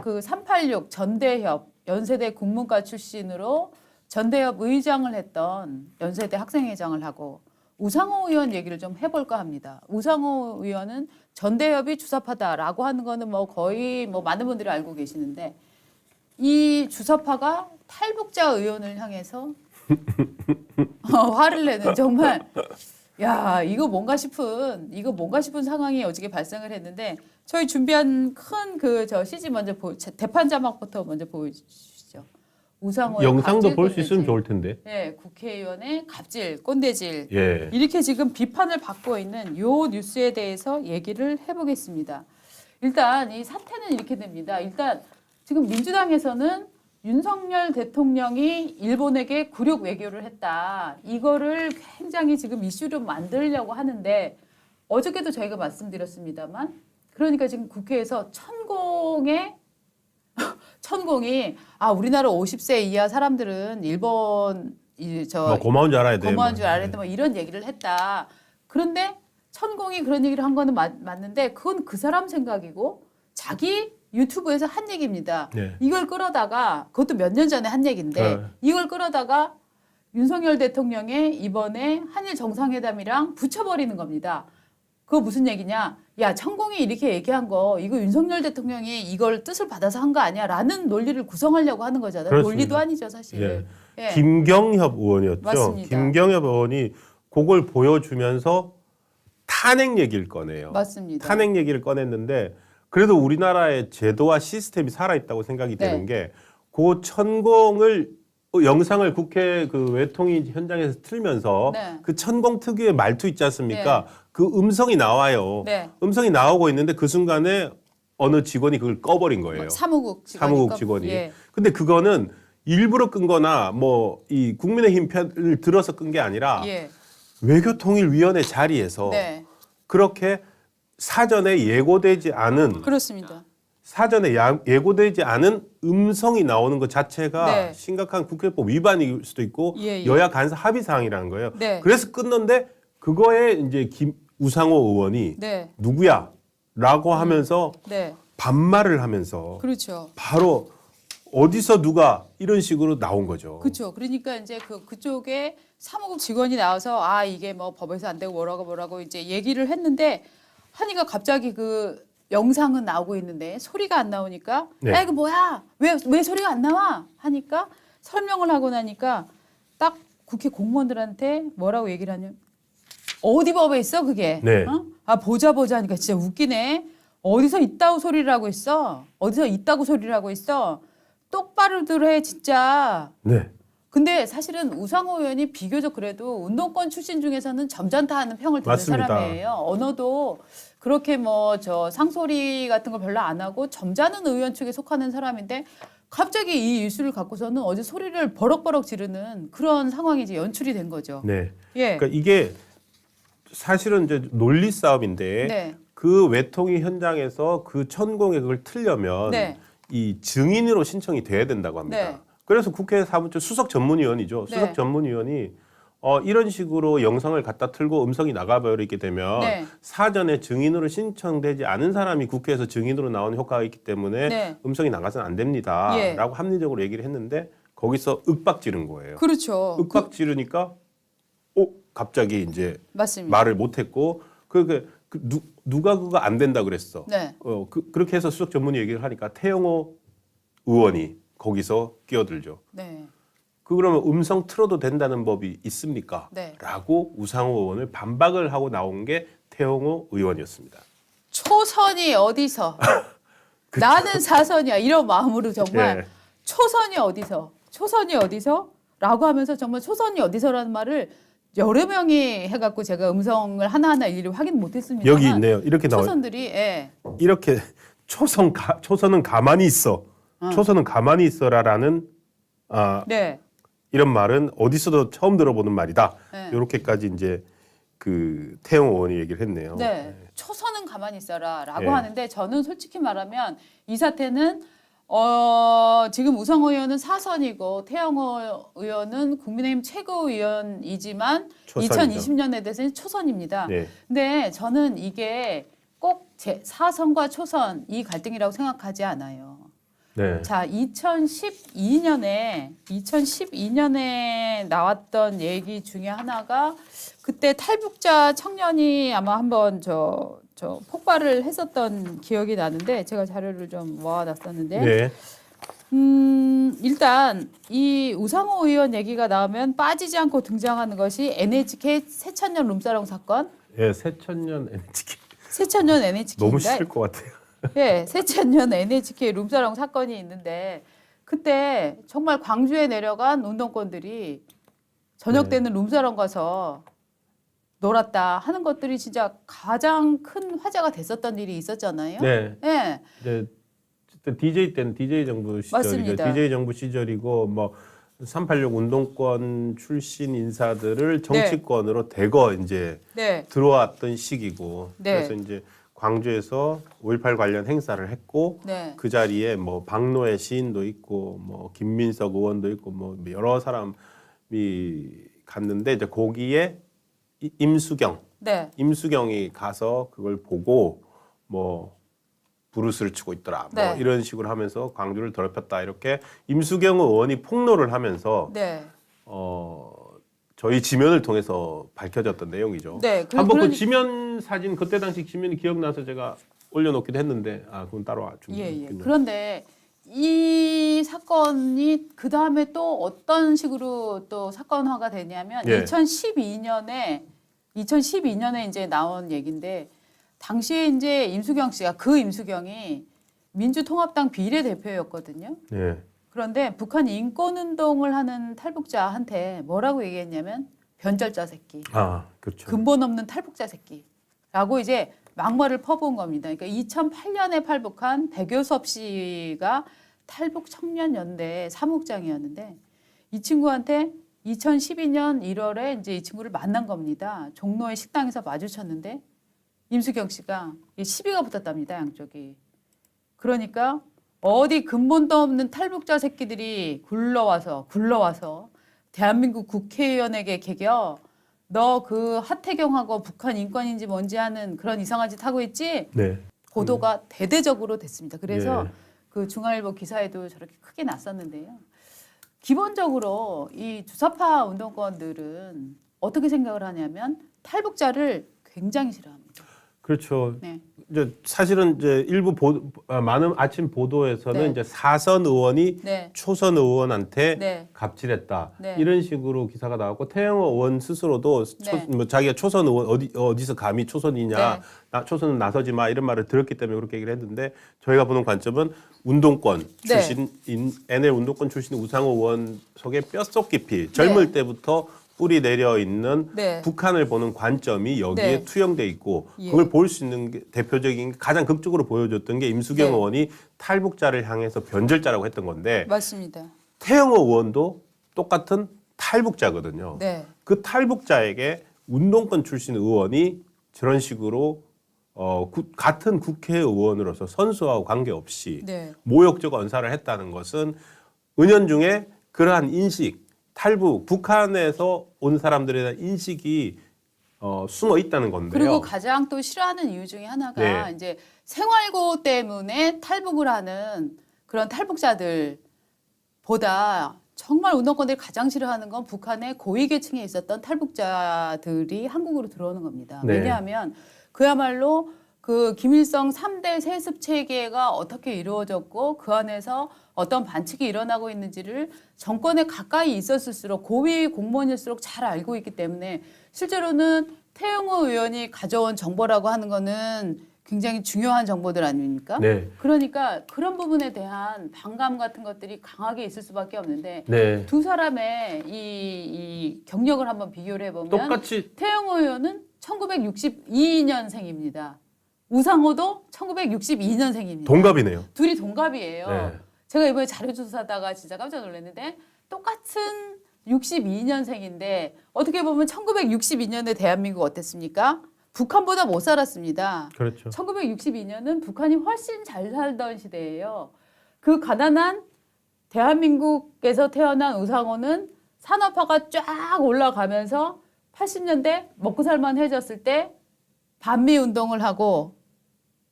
그 386 전대협 연세대 국문과 출신으로 전대협 의장을 했던 연세대 학생회장을 하고 우상호 의원 얘기를 좀 해볼까 합니다. 우상호 의원은 전대협이 주사파다라고 하는 거는 뭐 거의 뭐 많은 분들이 알고 계시는데 이 주사파가 탈북자 의원을 향해서 화를 내는 정말 야 이거 뭔가 싶은 상황이 어저께 발생을 했는데 저희 준비한 큰 그 저 CG 먼저 대판 자막부터 먼저 보여주시죠. 우상호의 영상도 갑질, 볼 수 있으면 꼰대질. 좋을 텐데. 네, 국회의원의 갑질, 꼰대질 예. 이렇게 지금 비판을 받고 있는 요 뉴스에 대해서 얘기를 해보겠습니다. 일단 이 사태는 이렇게 됩니다. 일단 지금 민주당에서는 윤석열 대통령이 일본에게 굴욕 외교를 했다. 이거를 굉장히 지금 이슈로 만들려고 하는데 어저께도 저희가 말씀드렸습니다만 그러니까 지금 국회에서 천공이 우리나라 50세 이하 사람들은 일본 뭐 고마운 줄 알아야 돼. 고마운 줄 알아야 돼. 뭐 이런 얘기를 했다. 그런데 천공이 그런 얘기를 한 거는 맞는데 그건 그 사람 생각이고 자기 유튜브에서 한 얘기입니다. 네. 이걸 끌어다가 그것도 몇 년 전에 한 얘기인데 이걸 끌어다가 윤석열 대통령의 이번에 한일 정상회담이랑 붙여버리는 겁니다. 그거 무슨 얘기냐? 야, 천공이 이렇게 얘기한 거 이거 윤석열 대통령이 이걸 뜻을 받아서 한 거 아니야? 라는 논리를 구성하려고 하는 거잖아요. 그렇습니다. 논리도 아니죠, 사실. 예. 예. 김경협 의원이었죠. 맞습니다. 김경협 의원이 그걸 보여주면서 탄핵 얘기를 꺼내요. 맞습니다. 탄핵 얘기를 꺼냈는데 그래도 우리나라의 제도와 시스템이 살아있다고 생각이 되는 게 그 천공을 영상을 국회 그 외통위 현장에서 틀면서 그 천공 특유의 말투 있지 않습니까? 그 음성이 나와요. 음성이 나오고 있는데 그 순간에 어느 직원이 그걸 꺼버린 거예요. 사무국 직원이. 근데 그거는 일부러 끈 거나 뭐 이 국민의힘 편을 들어서 끈 게 아니라 외교통일위원회 자리에서 그렇게 사전에 예고되지 않은 그렇습니다. 사전에 예고되지 않은 음성이 나오는 것 자체가 심각한 국회법 위반일 수도 있고 여야 간사 합의 사항이라는 거예요. 그래서 끊는데 그거에 이제 우상호 의원이 누구야라고 하면서 반말을 하면서 그렇죠. 바로 어디서 누가 이런 식으로 나온 거죠. 그렇죠. 그러니까 이제 그쪽에 사무국 직원이 나와서 이게 뭐 법에서 안 되고 뭐라고 이제 얘기를 했는데 하니까 갑자기 그 영상은 나오고 있는데 소리가 안 나오니까 야 이거 뭐야? 왜 소리가 안 나와? 하니까 설명을 하고 나니까 딱 국회 공무원들한테 뭐라고 얘기를 하냐면 어디 법에 있어 그게? 보자 하니까 진짜 웃기네. 어디서 있다고 소리를 하고 있어? 어디서 있다고 소리를 하고 있어? 똑바로들 해 진짜. 근데 사실은 우상호 의원이 비교적 그래도 운동권 출신 중에서는 점잖다는 평을 듣는 사람이에요. 언어도 그렇게 뭐 저 상소리 같은 거 별로 안 하고 점잖은 의원 측에 속하는 사람인데 갑자기 이 이슈를 갖고서는 어제 소리를 버럭버럭 지르는 그런 상황이 이제 연출이 된 거죠. 그러니까 이게 사실은 이제 논리 싸움인데 그 외통위 현장에서 그 천공에 그걸 틀려면 이 증인으로 신청이 돼야 된다고 합니다. 그래서 국회 사무처 수석 전문위원이죠. 수석 전문위원이 이런 식으로 영상을 갖다 틀고 음성이 나가버리게 되면 사전에 증인으로 신청되지 않은 사람이 국회에서 증인으로 나오는 효과가 있기 때문에 음성이 나가서는 안 됩니다. 라고 합리적으로 얘기를 했는데 거기서 윽박 지른 거예요. 그렇죠. 윽박 지르니까 갑자기 이제 맞습니다. 말을 못했고 누가 그거 안 된다 그랬어. 그렇게 해서 수석 전문위 얘기를 하니까 태영호 의원이 거기서 끼어들죠. 그러면 음성 틀어도 된다는 법이 있습니까? 라고 우상호 의원을 반박을 하고 나온 게 태영호 의원이었습니다. 초선이 어디서? 나는 사선이야. 이런 마음으로 정말 초선이 어디서? 라고 하면서 정말 초선이 어디서라는 말을 여러 명이 해갖고 제가 음성을 하나하나 일일이 확인 못했습니다. 여기 있네요. 이렇게 나와요. 초선들이 이렇게 초선은 가만히 있어. 초선은 가만히 있어라라는 이런 말은 어디서도 처음 들어보는 말이다. 이렇게까지 이제 그 태영 의원이 얘기를 했네요. 초선은 가만히 있어라라고 하는데 저는 솔직히 말하면 이 사태는 지금 우상호 의원은 사선이고 태영호 의원은 국민의힘 최고위원이지만 2020년에 대해서는 초선입니다. 근데 저는 이게 꼭 사선과 초선 이 갈등이라고 생각하지 않아요. 네. 자, 2012년에 나왔던 얘기 중에 하나가 그때 탈북자 청년이 아마 한번 저 폭발을 했었던 기억이 나는데 제가 자료를 좀 모아놨었는데 네. 일단 이 우상호 의원 얘기가 나오면 빠지지 않고 등장하는 것이 NHK 새천년 룸사롱 사건. 예, 새천년 NHK. 새천년 NHK인가? 너무 싫을 것 같아요. 예, 새천년 NHK 룸사롱 사건이 있는데 그때 정말 광주에 내려간 운동권들이 저녁 때는 룸사롱 가서 놀았다 하는 것들이 진짜 가장 큰 화제가 됐었던 일이 있었잖아요. 네. 예. 이제 DJ 때는 DJ 정부 시절이죠. 맞습니다. DJ 정부 시절이고 뭐 386 운동권 출신 인사들을 정치권으로 대거 이제 네. 들어왔던 시기고 네. 그래서 이제 광주에서 5.18 관련 행사를 했고 네. 그 자리에 뭐 박노해 시인도 있고 뭐 김민석 의원도 있고 뭐 여러 사람이 갔는데 이제 거기에 네. 임수경이 가서 그걸 보고 뭐 브루스를 치고 있더라 뭐 네. 이런 식으로 하면서 광주를 더럽혔다 이렇게 임수경 의원이 폭로를 하면서 네. 저희 지면을 통해서 밝혀졌던 내용이죠. 네. 한번 그 지면 사진 그때 당시 지면이 기억나서 제가 올려놓기도 했는데 그건 따로 예. 그런데 이 사건이 그 다음에 또 어떤 식으로 또 사건화가 되냐면 2012년에 이제 나온 얘기인데 당시에 이제 임수경 씨가 그 임수경이 민주통합당 비례대표였거든요. 예. 그런데 북한 인권운동을 하는 탈북자한테 뭐라고 얘기했냐면 변절자 새끼, 그렇죠. 근본 없는 탈북자 새끼라고 이제 막말을 퍼부은 겁니다. 그러니까 2008년에 탈북한 백효섭 씨가 탈북 청년연대 사무국장이었는데 이 친구한테 2012년 1월에 이제 이 친구를 만난 겁니다. 종로의 식당에서 마주쳤는데 임수경 씨가 시비가 붙었답니다. 양쪽이. 그러니까 어디 근본도 없는 탈북자 새끼들이 굴러와서 대한민국 국회의원에게 개겨 너 그 하태경하고 북한 인권인지 뭔지 하는 그런 이상한 짓 하고 있지? 네. 보도가 대대적으로 됐습니다. 그래서 예. 그 중앙일보 기사에도 저렇게 크게 났었는데요. 기본적으로 이 주사파 운동권들은 어떻게 생각을 하냐면 탈북자를 굉장히 싫어합니다. 그렇죠. 네. 이제 사실은 이제 일부 많은 아침 보도에서는 네. 이제 사선 의원이 네. 초선 의원한테 네. 갑질했다 네. 이런 식으로 기사가 나왔고 태영호 의원 스스로도 네. 뭐 자기가 초선 의원 어디서 감히 초선이냐 네. 초선은 나서지 마 이런 말을 들었기 때문에 그렇게 얘기를 했는데 저희가 보는 관점은 운동권 출신 NL 운동권 출신 우상호 의원 속에 뼛속 깊이 젊을 때부터 뿌리 내려 있는 북한을 보는 관점이 여기에 투영돼 있고 그걸 볼 수 있는 게 대표적인 가장 극적으로 보여줬던 게 임수경 의원이 탈북자를 향해서 변절자라고 했던 건데 맞습니다. 태영호 의원도 똑같은 탈북자거든요. 네. 그 탈북자에게 운동권 출신 의원이 저런 식으로 같은 국회의원으로서 선수하고 관계없이 모욕적 언사를 했다는 것은 은연중에 그러한 인식 탈북, 북한에서 온 사람들에 대한 인식이 숨어 있다는 건데요. 그리고 가장 또 싫어하는 이유 중에 하나가 이제 생활고 때문에 탈북을 하는 그런 탈북자들보다 정말 운동권들이 가장 싫어하는 건 북한의 고위계층에 있었던 탈북자들이 한국으로 들어오는 겁니다. 왜냐하면 그야말로 그 김일성 3대 세습 체계가 어떻게 이루어졌고 그 안에서 어떤 반칙이 일어나고 있는지를 정권에 가까이 있었을수록 고위 공무원일수록 잘 알고 있기 때문에 실제로는 태영호 의원이 가져온 정보라고 하는 거는 굉장히 중요한 정보들 아닙니까? 그러니까 그런 부분에 대한 반감 같은 것들이 강하게 있을 수밖에 없는데 두 사람의 이 경력을 한번 비교를 해보면 똑같이 태영호 의원은 1962년생입니다. 우상호도 1962년생입니다. 동갑이네요. 둘이 동갑이에요. 제가 이번에 자료조사하다가 진짜 깜짝 놀랐는데 똑같은 62년생인데 어떻게 보면 1962년에 대한민국 어땠습니까? 북한보다 못 살았습니다. 그렇죠. 1962년은 북한이 훨씬 잘 살던 시대예요. 그 가난한 대한민국에서 태어난 우상호는 산업화가 쫙 올라가면서 80년대 먹고 살만해졌을 때 반미 운동을 하고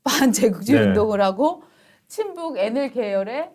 반제국주의 운동을 하고 친북 NL 계열의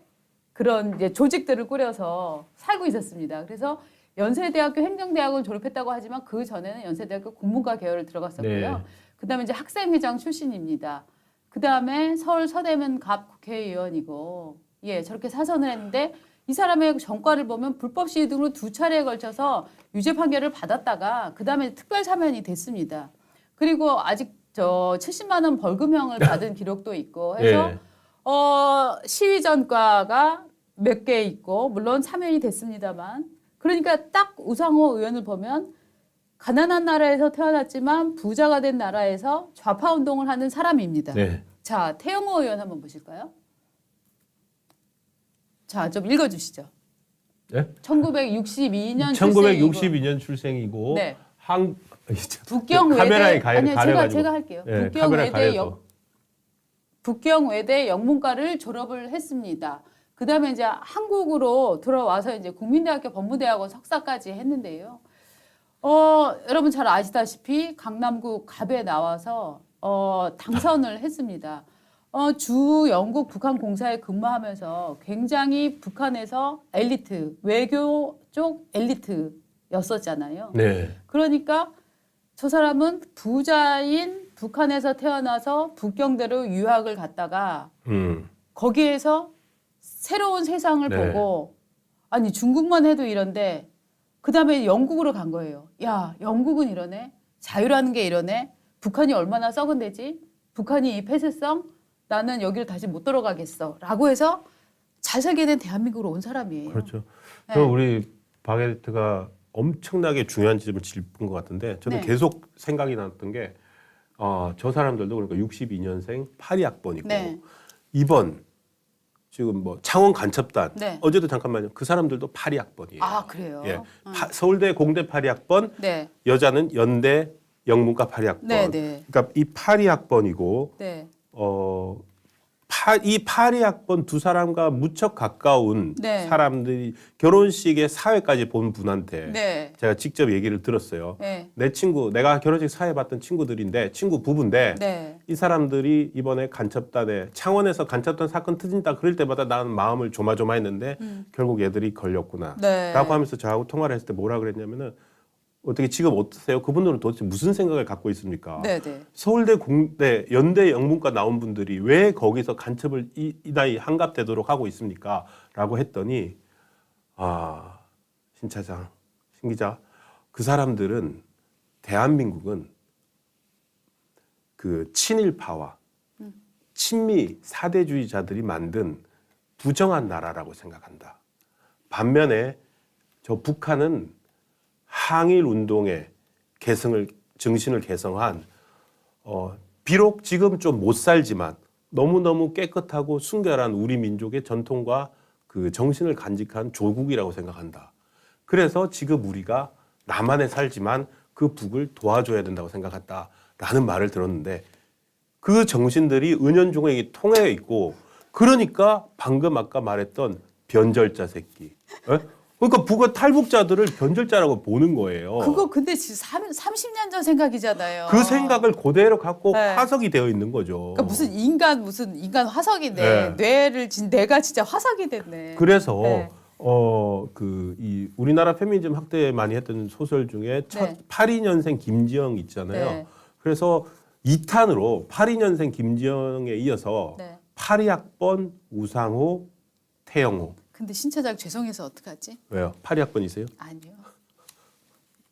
그런 이제 조직들을 꾸려서 살고 있었습니다. 그래서 연세대학교 행정대학을 졸업했다고 하지만 그 전에는 연세대학교 국문과 계열을 들어갔었고요. 네. 그다음에 이제 학생회장 출신입니다. 그다음에 서울 서대문 갑 국회의원이고, 예, 저렇게 사선을 했는데 이 사람의 전과를 보면 불법 시위 등으로 2차례에 걸쳐서 유죄 판결을 받았다가 그다음에 특별 사면이 됐습니다. 그리고 아직 70만 원 벌금형을 받은 기록도 있고 해서 예. 시위 전과가 몇 개 있고 물론 사면이 됐습니다만, 그러니까 딱 우상호 의원을 보면 가난한 나라에서 태어났지만 부자가 된 나라에서 좌파 운동을 하는 사람입니다. 네. 자, 태영호 의원 한번 보실까요? 자, 좀 읽어주시죠. 네? 1962년 1962년 출생이고 네. 북경 카메라에 가려가지고 제가 할게요. 네, 북경 외대 영문과를 졸업을 했습니다. 그다음에 이제 한국으로 들어와서 이제 국민대학교 법무대학원 석사까지 했는데요. 여러분 잘 아시다시피 강남구 갑에 나와서 당선을 했습니다. 주 영국 북한 공사에 근무하면서 굉장히 북한에서 엘리트, 외교 쪽 엘리트였었잖아요. 네. 그러니까 저 사람은 부자인 북한에서 태어나서 북경대로 유학을 갔다가 거기에서 새로운 세상을 네. 보고, 아니 중국만 해도 이런데 그다음에 영국으로 간 거예요. 야, 영국은 이러네. 자유라는 게 이러네. 북한이 얼마나 썩은 데지? 북한이 이 폐쇄성? 나는 여기를 다시 못 들어가겠어. 라고 해서 잘 살게 된 대한민국으로 온 사람이에요. 그렇죠. 네. 저 우리 바게트가 엄청나게 중요한 지점을 짚은 것 같은데 저는 네. 계속 생각이 났던 게 저 사람들도 그러니까 62년생 82학번이고 네. 이번 지금 뭐 창원 간첩단 네. 어제도 잠깐만요. 그 사람들도 82학번이에요. 아, 그래요? 예. 서울대 공대 82학번, 네. 여자는 연대 영문과 82학번. 네, 네. 그러니까 이 82학번이고 네. 이 82학번 두 사람과 무척 가까운 네. 사람들이 결혼식에 사회까지 본 분한테 네. 제가 직접 얘기를 들었어요. 네. 내 친구, 내가 결혼식 사회 봤던 친구들인데 친구 부부인데 네. 이 사람들이 이번에 간첩단에 창원에서 간첩단 사건 터진다 그럴 때마다 나는 마음을 조마조마했는데 결국 얘들이 걸렸구나 네. 라고 하면서 저하고 통화를 했을 때 뭐라 그랬냐면은 어떻게 지금 어떠세요? 그분들은 도대체 무슨 생각을 갖고 있습니까? 네, 네. 서울대 공대 연대 영문과 나온 분들이 왜 거기서 간첩을 이 나이 한갑되도록 하고 있습니까? 라고 했더니 신 차장, 신 기자, 그 사람들은 대한민국은 그 친일파와 친미 사대주의자들이 만든 부정한 나라라고 생각한다. 반면에 저 북한은 항일 운동의 정신을 개성한 비록 지금 좀 못 살지만 너무너무 깨끗하고 순결한 우리 민족의 전통과 그 정신을 간직한 조국이라고 생각한다. 그래서 지금 우리가 남한에 살지만 그 북을 도와줘야 된다고 생각한다라는 말을 들었는데 그 정신들이 은연중에 통해 있고, 그러니까 방금 아까 말했던 변절자 새끼. 그러니까 북한 탈북자들을 변절자라고 보는 거예요. 그거 근데 지금 30년 전 생각이잖아요. 그 생각을 그대로 갖고 네. 화석이 되어 있는 거죠. 그러니까 무슨 인간 화석이네. 네. 뇌가 진짜 화석이 됐네. 그래서 네. 이 우리나라 페미니즘 학대 많이 했던 소설 중에 네. 82년생 김지영 있잖아요. 네. 그래서 2탄으로 82년생 김지영에 이어서 네. 82학번 우상호, 태영호. 근데 신차장 죄송해서 어떡하지? 왜요? 82학번이세요? 아니요.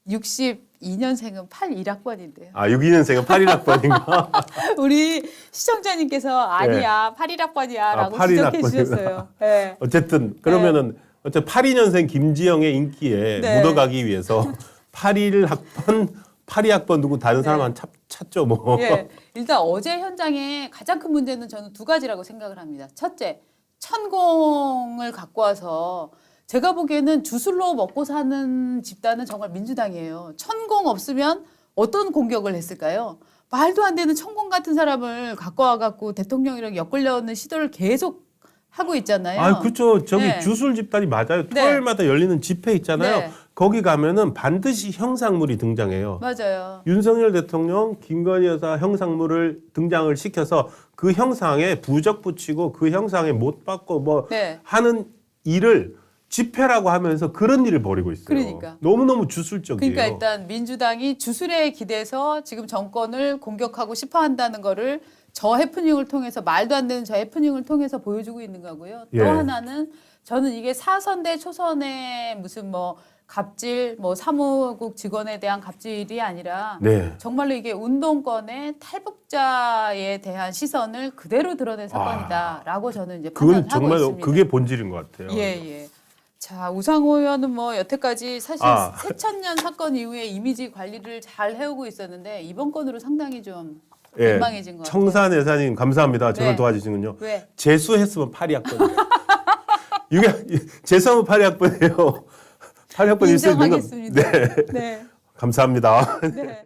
62년생은 81학번인데요. 62년생은 81학번인가? 우리 시청자님께서 아니야, 81학번이야라고 81 지적해 학번이구나. 주셨어요. 네. 어쨌든 그러면은 어쨌든 82년생 김지영의 인기에 네. 묻어가기 위해서 81학번, 82학번 누구 다른 사람 찾죠 뭐. 예, 일단 어제 현장에 가장 큰 문제는 저는 두 가지라고 생각을 합니다. 첫째, 천공을 갖고 와서 제가 보기에는 주술로 먹고 사는 집단은 정말 민주당이에요. 천공 없으면 어떤 공격을 했을까요? 말도 안 되는 천공 같은 사람을 갖고 와갖고 대통령이랑 엮으려는 시도를 계속 하고 있잖아요. 아, 그렇죠. 저기 네. 주술 집단이 맞아요. 네. 토요일마다 열리는 집회 있잖아요. 네. 거기 가면은 반드시 형상물이 등장해요. 맞아요. 윤석열 대통령, 김건희 여사 형상물을 등장을 시켜서 그 형상에 부적 붙이고 그 형상에 못 받고 뭐 네. 하는 일을 집회라고 하면서 그런 일을 벌이고 있어요. 그러니까. 너무너무 주술적이에요. 그러니까 일단 민주당이 주술에 기대서 지금 정권을 공격하고 싶어 한다는 거를 저 해프닝을 통해서 말도 안 되는 저 해프닝을 통해서 보여주고 있는 거고요. 또 예. 하나는 저는 이게 4선대 초선의 무슨 뭐 갑질, 뭐 사무국 직원에 대한 갑질이 아니라 네. 정말로 이게 운동권의 탈북자에 대한 시선을 그대로 드러낸 사건이다라고 저는 이제 그건 판단하고 정말 있습니다. 그게 본질인 것 같아요. 예, 예. 자, 우상호 의원은 뭐 여태까지 사실 새천년 사건 이후에 이미지 관리를 잘 해오고 있었는데 이번 건으로 상당히 좀 예. 민망해진 것 같아요. 청산 예산님 감사합니다. 저를 네. 도와주시는군요. 왜? 재수했으면 8위학번. 이게 재수하면 8위학번이에요. 8위학번 있어야 되는 거. 인정하겠습니다. 네. 네. 감사합니다. 네.